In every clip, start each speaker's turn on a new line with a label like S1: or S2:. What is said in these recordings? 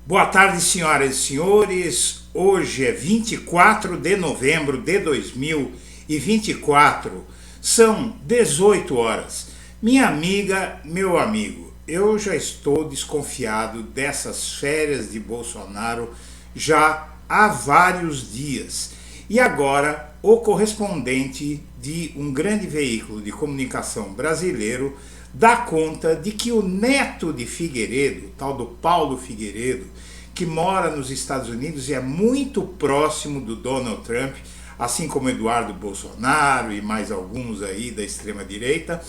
S1: Boa tarde, senhoras e senhores. Hoje é 24 de novembro de 2024. São 18 horas. Minha amiga, meu amigo, eu já estou desconfiado dessas férias de Bolsonaro já há vários dias. E agora, o correspondente de um grande veículo de comunicação brasileiro dá conta de que o neto de Figueiredo, o tal do Paulo Figueiredo, que mora nos Estados Unidos e é muito próximo do Donald Trump, assim como Eduardo Bolsonaro e mais alguns aí da extrema-direita,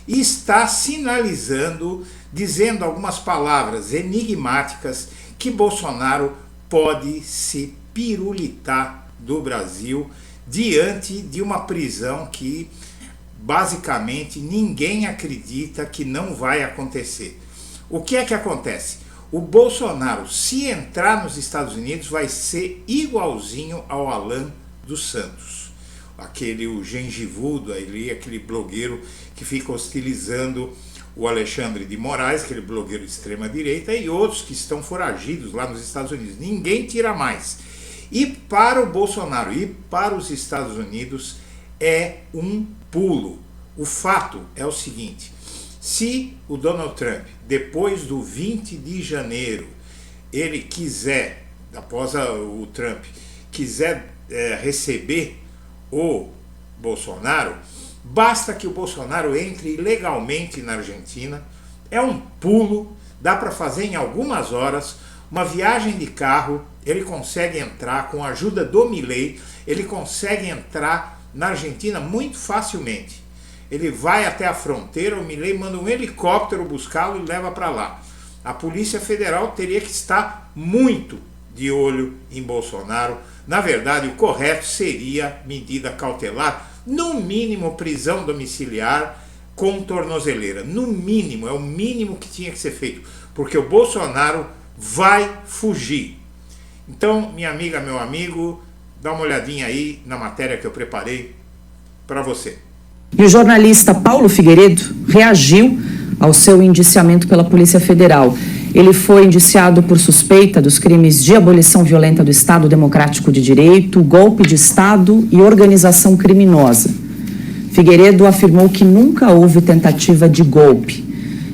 S1: está sinalizando, dizendo algumas palavras enigmáticas que Bolsonaro pode se pirulitar do Brasil diante de uma prisão que basicamente ninguém acredita que não vai acontecer. O que é que acontece? O Bolsonaro, se entrar nos Estados Unidos, vai ser igualzinho ao Alan dos Santos, o gengivudo ali, aquele blogueiro que fica hostilizando o Alexandre de Moraes, aquele blogueiro de extrema direita, e outros que estão foragidos lá nos Estados Unidos. Ninguém tira mais. E para o Bolsonaro e para os Estados Unidos é um pulo. O fato é o seguinte: se o Donald Trump, depois do 20 de janeiro, ele quiser, após o Trump, quiser receber o Bolsonaro, basta que o Bolsonaro entre legalmente na Argentina, é um pulo, dá para fazer em algumas horas, uma viagem de carro, ele consegue entrar, com a ajuda do Milei, ele consegue entrar na Argentina muito facilmente. Ele vai até a fronteira, o Milei manda um helicóptero buscá-lo e leva para lá. A Polícia Federal teria que estar muito de olho em Bolsonaro. Na verdade, o correto seria medida cautelar, no mínimo prisão domiciliar com tornozeleira. No mínimo, é o mínimo que tinha que ser feito, porque o Bolsonaro vai fugir. Então, minha amiga, meu amigo, dá uma olhadinha aí na matéria que eu preparei para você.
S2: E o jornalista Paulo Figueiredo reagiu ao seu indiciamento pela Polícia Federal. Ele foi indiciado por suspeita dos crimes de abolição violenta do Estado Democrático de Direito, golpe de Estado e organização criminosa. Figueiredo afirmou que nunca houve tentativa de golpe.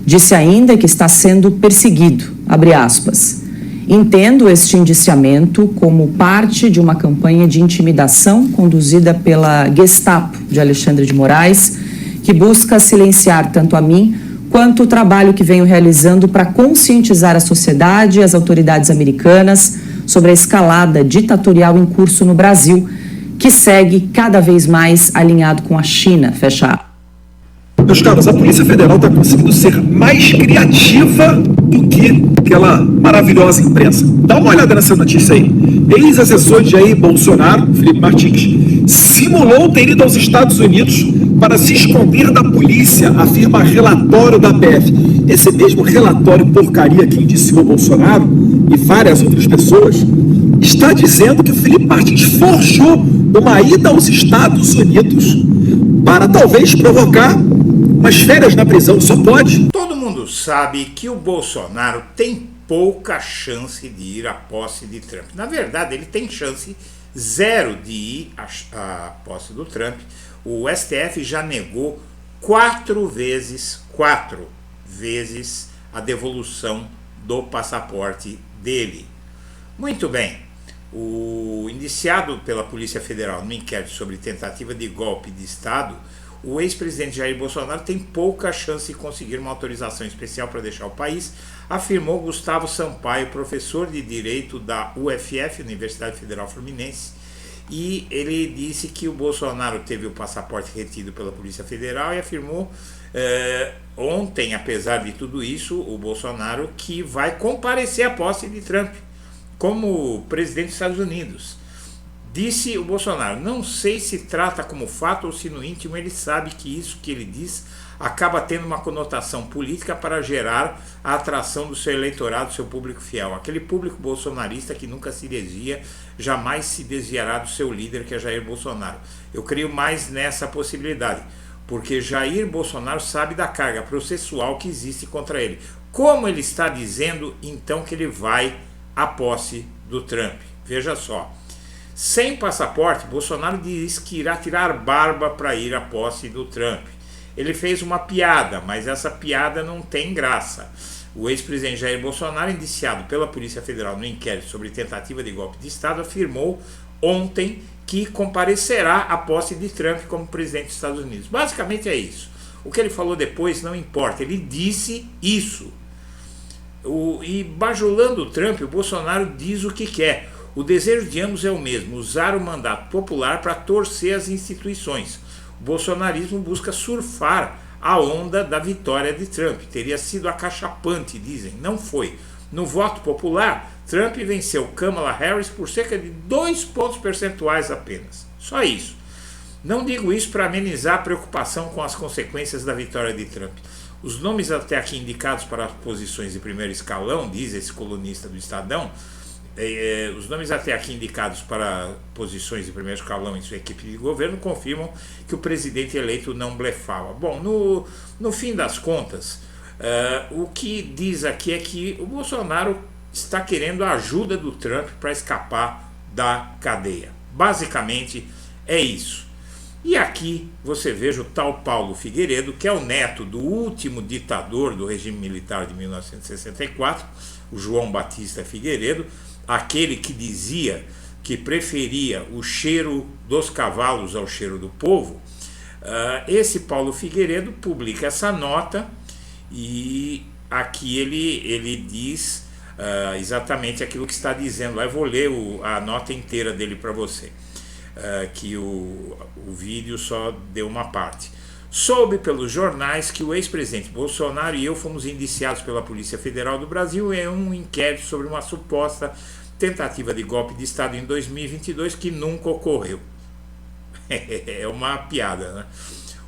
S2: Disse ainda que está sendo perseguido, abre aspas. Entendo este indiciamento como parte de uma campanha de intimidação conduzida pela Gestapo de Alexandre de Moraes, que busca silenciar tanto a mim quanto o trabalho que venho realizando para conscientizar a sociedade e as autoridades americanas sobre a escalada ditatorial em curso no Brasil, que segue cada vez mais alinhado com a China, fecha aspas.
S3: Meus caros, a Polícia Federal está conseguindo ser mais criativa do que aquela maravilhosa imprensa. Dá uma olhada nessa notícia aí. Ex-assessor de Jair Bolsonaro, Felipe Martins, simulou ter ido aos Estados Unidos para se esconder da polícia, afirma relatório da PF. Esse mesmo relatório porcaria que indiciou Bolsonaro e várias outras pessoas está dizendo que o Felipe Martins forjou uma ida aos Estados Unidos para talvez provocar umas férias na prisão. Só pode.
S1: Todo mundo sabe que o Bolsonaro tem pouca chance de ir à posse de Trump. Na verdade, ele tem chance zero de ir à posse do Trump. O STF já negou 4 vezes a devolução do passaporte dele. Muito bem. O indiciado pela Polícia Federal no inquérito sobre tentativa de golpe de Estado, o ex-presidente Jair Bolsonaro tem pouca chance de conseguir uma autorização especial para deixar o país, afirmou Gustavo Sampaio, professor de Direito da UFF, Universidade Federal Fluminense, e ele disse que o Bolsonaro teve o passaporte retido pela Polícia Federal e afirmou ontem, apesar de tudo isso, o Bolsonaro que vai comparecer à posse de Trump como presidente dos Estados Unidos. Disse o Bolsonaro: não sei se trata como fato ou se no íntimo ele sabe que isso que ele diz acaba tendo uma conotação política para gerar a atração do seu eleitorado, do seu público fiel. Aquele público bolsonarista que nunca se desvia, jamais se desviará do seu líder, que é Jair Bolsonaro. Eu creio mais nessa possibilidade, porque Jair Bolsonaro sabe da carga processual que existe contra ele. Como ele está dizendo, então, que ele vai a posse do Trump. Veja só, sem passaporte, Bolsonaro diz que irá tirar barba para ir à posse do Trump. Ele fez uma piada, mas essa piada não tem graça. O ex-presidente Jair Bolsonaro, indiciado pela Polícia Federal no inquérito sobre tentativa de golpe de Estado, afirmou ontem que comparecerá à posse de Trump como presidente dos Estados Unidos. Basicamente é isso. O que ele falou depois não importa, ele disse isso. E bajulando o Trump, o Bolsonaro diz o que quer. O desejo de ambos é o mesmo, usar o mandato popular para torcer as instituições. O bolsonarismo busca surfar a onda da vitória de Trump. Teria sido acachapante, dizem. Não foi. No voto popular, Trump venceu Kamala Harris por cerca de 2 pontos percentuais apenas. Só isso. Não digo isso para amenizar a preocupação com as consequências da vitória de Trump. Os nomes até aqui indicados para as posições de primeiro escalão, diz esse colunista do Estadão, os nomes até aqui indicados para posições de primeiro escalão em sua equipe de governo confirmam que o presidente eleito não blefava. Bom, no fim das contas, o que diz aqui é que o Bolsonaro está querendo a ajuda do Trump para escapar da cadeia. Basicamente é isso. E aqui você veja o tal Paulo Figueiredo, que é o neto do último ditador do regime militar de 1964, o João Batista Figueiredo, aquele que dizia que preferia o cheiro dos cavalos ao cheiro do povo. Esse Paulo Figueiredo publica essa nota e aqui ele diz exatamente aquilo que está dizendo lá. Eu vou ler a nota inteira dele para você, que o vídeo só deu uma parte. Soube pelos jornais que o ex-presidente Bolsonaro e eu fomos indiciados pela Polícia Federal do Brasil em um inquérito sobre uma suposta tentativa de golpe de Estado em 2022 que nunca ocorreu. É uma piada, né?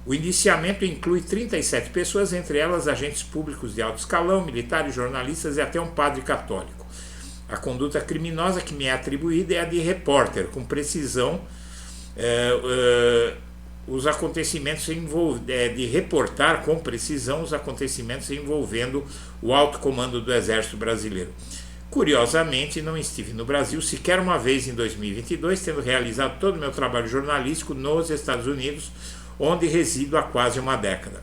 S1: O indiciamento inclui 37 pessoas, entre elas agentes públicos de alto escalão, militares, jornalistas e até um padre católico. A conduta criminosa que me é atribuída é a de repórter, com precisão, os acontecimentos de reportar com precisão os acontecimentos envolvendo o alto comando do Exército Brasileiro. Curiosamente, não estive no Brasil sequer uma vez em 2022, tendo realizado todo o meu trabalho jornalístico nos Estados Unidos, onde resido há quase uma década.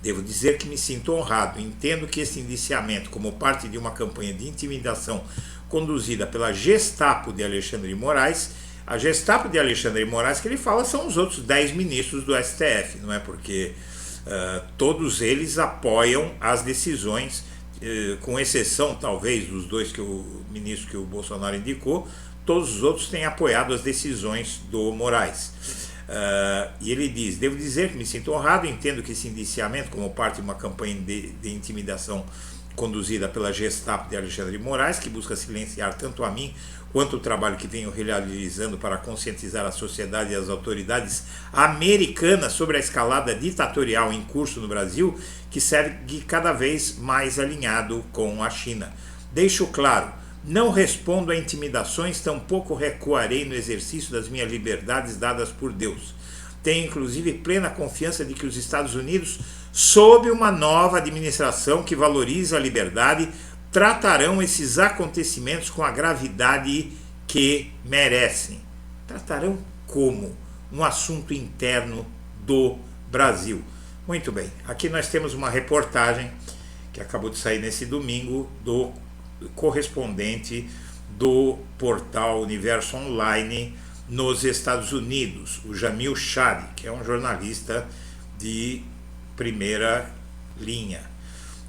S1: Devo dizer que me sinto honrado. Entendo que esse indiciamento, como parte de uma campanha de intimidação conduzida pela Gestapo de Alexandre de Moraes, a Gestapo de Alexandre de Moraes que ele fala são os outros 10 ministros do STF, não é? Porque todos eles apoiam as decisões, com exceção talvez dos dois ministros que o Bolsonaro indicou, todos os outros têm apoiado as decisões do Moraes. E ele diz: devo dizer que me sinto honrado, entendo que esse indiciamento, como parte de uma campanha de intimidação conduzida pela Gestapo de Alexandre de Moraes, que busca silenciar tanto a mim quanto o trabalho que venho realizando para conscientizar a sociedade e as autoridades americanas sobre a escalada ditatorial em curso no Brasil, que segue cada vez mais alinhado com a China. Deixo claro, não respondo a intimidações, tampouco recuarei no exercício das minhas liberdades dadas por Deus. Tenho inclusive plena confiança de que os Estados Unidos, sob uma nova administração que valoriza a liberdade, tratarão esses acontecimentos com a gravidade que merecem. Tratarão como? Um assunto interno do Brasil. Muito bem, aqui nós temos uma reportagem que acabou de sair nesse domingo do correspondente do portal Universo Online nos Estados Unidos, o Jamil Chari, que é um jornalista de primeira linha.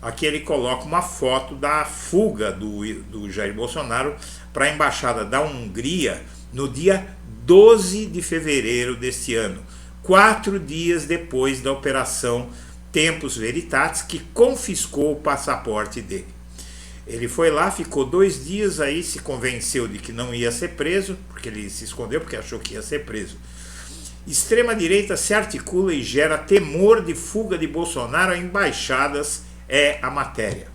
S1: Aqui ele coloca uma foto da fuga do Jair Bolsonaro para a Embaixada da Hungria no dia 12 de fevereiro deste ano, 4 dias depois da Operação Tempus Veritatis, que confiscou o passaporte dele. Ele foi lá, ficou 2 dias, aí se convenceu de que não ia ser preso, porque ele se escondeu porque achou que ia ser preso. Extrema-direita se articula e gera temor de fuga de Bolsonaro a embaixadas, é a matéria.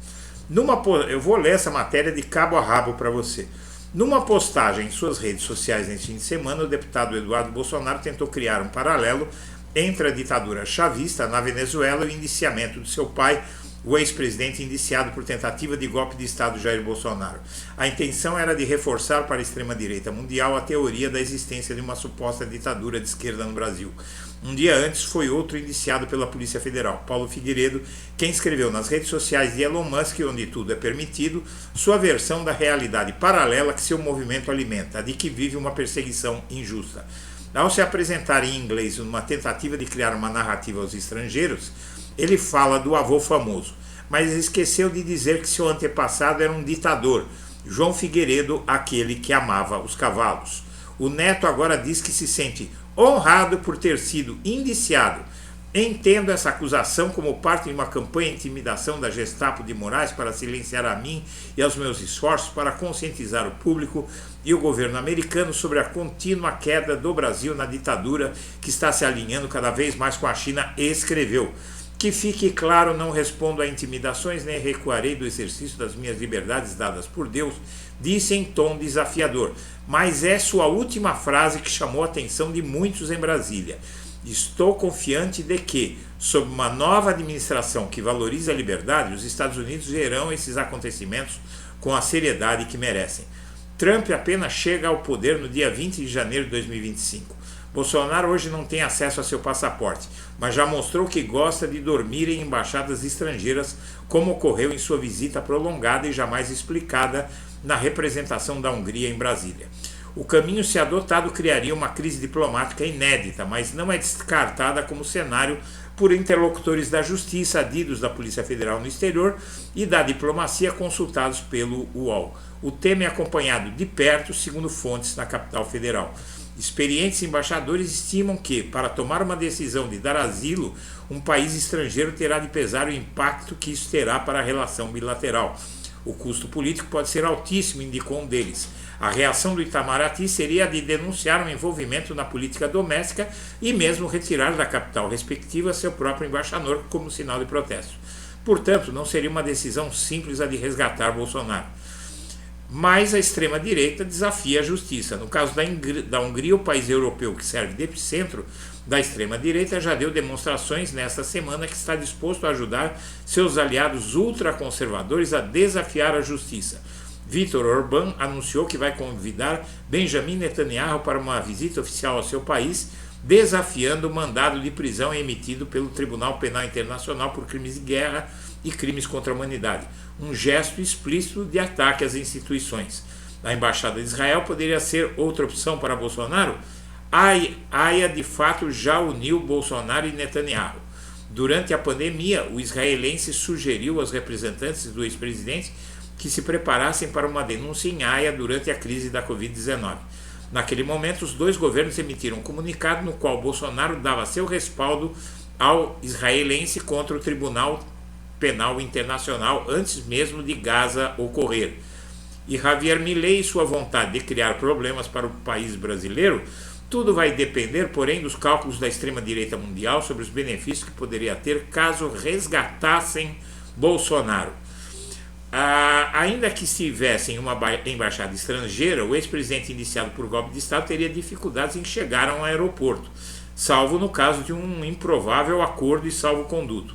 S1: Eu vou ler essa matéria de cabo a rabo para você. Numa postagem em suas redes sociais neste fim de semana, o deputado Eduardo Bolsonaro tentou criar um paralelo entre a ditadura chavista na Venezuela e o indiciamento de seu pai o ex-presidente indiciado por tentativa de golpe de Estado Jair Bolsonaro. A intenção era de reforçar para a extrema-direita mundial a teoria da existência de uma suposta ditadura de esquerda no Brasil. Um dia antes foi outro indiciado pela Polícia Federal, Paulo Figueiredo, quem escreveu nas redes sociais de Elon Musk, onde tudo é permitido, sua versão da realidade paralela que seu movimento alimenta, a de que vive uma perseguição injusta. Ao se apresentar em inglês numa tentativa de criar uma narrativa aos estrangeiros, ele fala do avô famoso, mas esqueceu de dizer que seu antepassado era um ditador, João Figueiredo, aquele que amava os cavalos. O neto agora diz que se sente honrado por ter sido indiciado. Entendo essa acusação como parte de uma campanha de intimidação da Gestapo de Moraes para silenciar a mim e aos meus esforços para conscientizar o público e o governo americano sobre a contínua queda do Brasil na ditadura que está se alinhando cada vez mais com a China, e escreveu: que fique claro, não respondo a intimidações nem recuarei do exercício das minhas liberdades dadas por Deus, disse em tom desafiador. Mas é sua última frase que chamou a atenção de muitos em Brasília. Estou confiante de que, sob uma nova administração que valoriza a liberdade, os Estados Unidos verão esses acontecimentos com a seriedade que merecem. Trump apenas chega ao poder no dia 20 de janeiro de 2025. Bolsonaro hoje não tem acesso a seu passaporte, mas já mostrou que gosta de dormir em embaixadas estrangeiras, como ocorreu em sua visita prolongada e jamais explicada na representação da Hungria em Brasília. O caminho se adotado criaria uma crise diplomática inédita, mas não é descartada como cenário por interlocutores da Justiça, adidos da Polícia Federal no exterior e da diplomacia consultados pelo UOL. O tema é acompanhado de perto, segundo fontes na capital federal. Experientes embaixadores estimam que, para tomar uma decisão de dar asilo, um país estrangeiro terá de pesar o impacto que isso terá para a relação bilateral. O custo político pode ser altíssimo, indicou um deles. A reação do Itamaraty seria a de denunciar um envolvimento na política doméstica e mesmo retirar da capital respectiva seu próprio embaixador como sinal de protesto. Portanto, não seria uma decisão simples a de resgatar Bolsonaro. Mas a extrema-direita desafia a justiça. No caso da Hungria, o país europeu que serve de epicentro da extrema-direita já deu demonstrações nesta semana que está disposto a ajudar seus aliados ultraconservadores a desafiar a justiça. Viktor Orbán anunciou que vai convidar Benjamin Netanyahu para uma visita oficial ao seu país, desafiando o mandado de prisão emitido pelo Tribunal Penal Internacional por crimes de guerra e crimes contra a humanidade, um gesto explícito de ataque às instituições. A Embaixada de Israel poderia ser outra opção para Bolsonaro? A AIA de fato já uniu Bolsonaro e Netanyahu. Durante a pandemia, o israelense sugeriu aos representantes do ex-presidente que se preparassem para uma denúncia em Haia durante a crise da Covid-19. Naquele momento, os dois governos emitiram um comunicado no qual Bolsonaro dava seu respaldo ao israelense contra o Tribunal Penal Internacional antes mesmo de Gaza ocorrer. E Javier Milei e sua vontade de criar problemas para o país brasileiro, tudo vai depender, porém, dos cálculos da extrema-direita mundial sobre os benefícios que poderia ter caso resgatassem Bolsonaro. Ainda que estivesse em uma embaixada estrangeira, o ex-presidente indiciado por golpe de Estado teria dificuldades em chegar a um aeroporto, salvo no caso de um improvável acordo e salvo-conduto.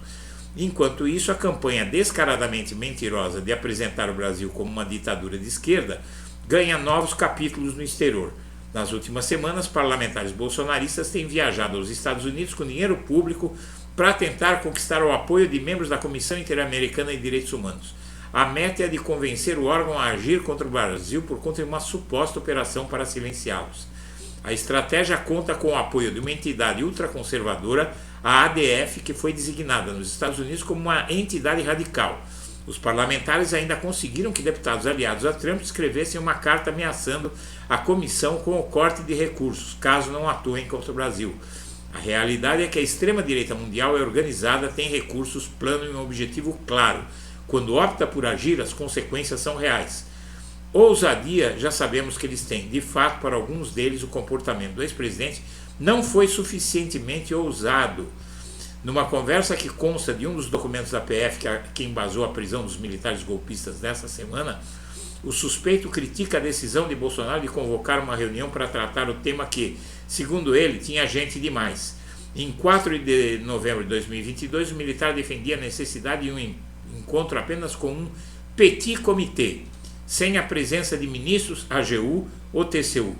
S1: Enquanto isso, a campanha descaradamente mentirosa de apresentar o Brasil como uma ditadura de esquerda ganha novos capítulos no exterior. Nas últimas semanas, parlamentares bolsonaristas têm viajado aos Estados Unidos com dinheiro público para tentar conquistar o apoio de membros da Comissão Interamericana de Direitos Humanos. A meta é de convencer o órgão a agir contra o Brasil por conta de uma suposta operação para silenciá-los. A estratégia conta com o apoio de uma entidade ultraconservadora, a ADF, que foi designada nos Estados Unidos como uma entidade radical. Os parlamentares ainda conseguiram que deputados aliados a Trump escrevessem uma carta ameaçando a comissão com o corte de recursos, caso não atuem contra o Brasil. A realidade é que a extrema-direita mundial é organizada, tem recursos, plano e um objetivo claro. Quando opta por agir, as consequências são reais. Ousadia, já sabemos que eles têm. De fato, para alguns deles, o comportamento do ex-presidente não foi suficientemente ousado. Numa conversa que consta de um dos documentos da PF que embasou a prisão dos militares golpistas dessa semana, o suspeito critica a decisão de Bolsonaro de convocar uma reunião para tratar o tema que, segundo ele, tinha gente demais. Em 4 de novembro de 2022, o militar defendia a necessidade de um encontro apenas com um petit comité, sem a presença de ministros, AGU ou TCU.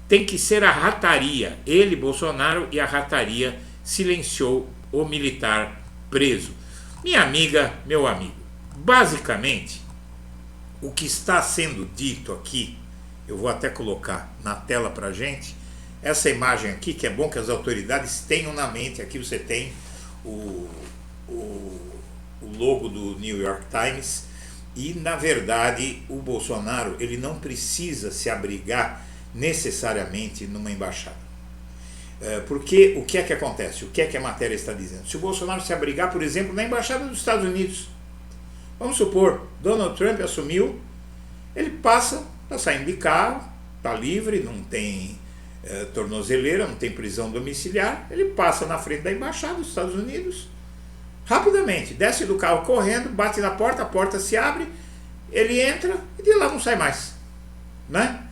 S1: Tem que ser a rataria. Ele, Bolsonaro, e a rataria silenciou o militar preso. Minha amiga, meu amigo, basicamente, o que está sendo dito aqui, eu vou até colocar na tela para a gente, essa imagem aqui, que é bom que as autoridades tenham na mente. Aqui você tem o logo do New York Times, e na verdade o Bolsonaro ele não precisa se abrigar necessariamente numa embaixada, porque o que é que acontece? O que é que a matéria está dizendo? Se o Bolsonaro se abrigar, por exemplo, na embaixada dos Estados Unidos, vamos supor, Donald Trump assumiu, ele passa, está saindo de carro, está livre, não tem tornozeleira, não tem prisão domiciliar, ele passa na frente da embaixada dos Estados Unidos, rapidamente, desce do carro correndo, bate na porta, a porta se abre, ele entra e de lá não sai mais, né?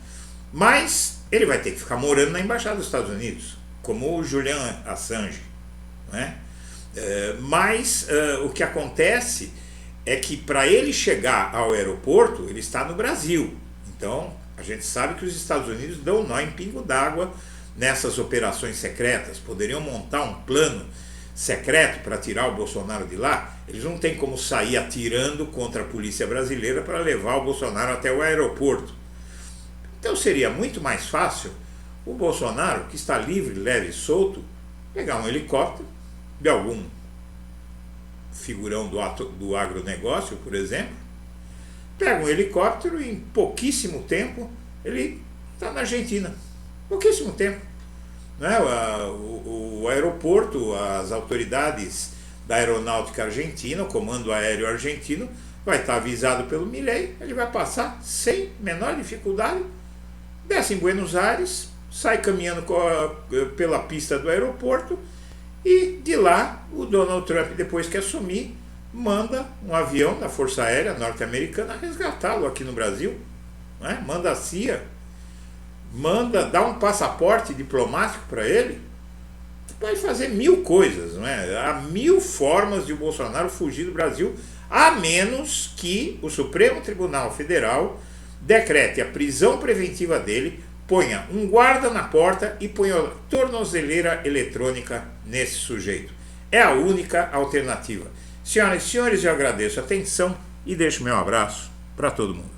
S1: Mas ele vai ter que ficar morando na embaixada dos Estados Unidos, como o Julian Assange, né? Mas o que acontece é que para ele chegar ao aeroporto, ele está no Brasil. Então, a gente sabe que os Estados Unidos dão nó em pingo d'água nessas operações secretas. Poderiam montar um plano secreto para tirar o Bolsonaro de lá. Eles não têm como sair atirando contra a polícia brasileira para levar o Bolsonaro até o aeroporto. Então seria muito mais fácil o Bolsonaro, que está livre, leve e solto, pegar um helicóptero de algum figurão do agronegócio, por exemplo, pega um helicóptero e em pouquíssimo tempo ele está na Argentina. Pouquíssimo tempo. Né? O aeroporto, as autoridades da aeronáutica argentina, o comando aéreo argentino, vai estar avisado pelo Milei, ele vai passar sem menor dificuldade, desce em Buenos Aires, sai caminhando pela pista do aeroporto e de lá o Donald Trump, depois que assumir, manda um avião da Força Aérea Norte-Americana resgatá-lo aqui no Brasil, né? Manda a CIA, dá um passaporte diplomático para ele, vai fazer 1000 coisas, né? Há 1000 formas de o Bolsonaro fugir do Brasil, a menos que o Supremo Tribunal Federal decrete a prisão preventiva dele, ponha um guarda na porta e ponha tornozeleira eletrônica nesse sujeito. É a única alternativa. Senhoras e senhores, eu agradeço a atenção e deixo meu abraço para todo mundo.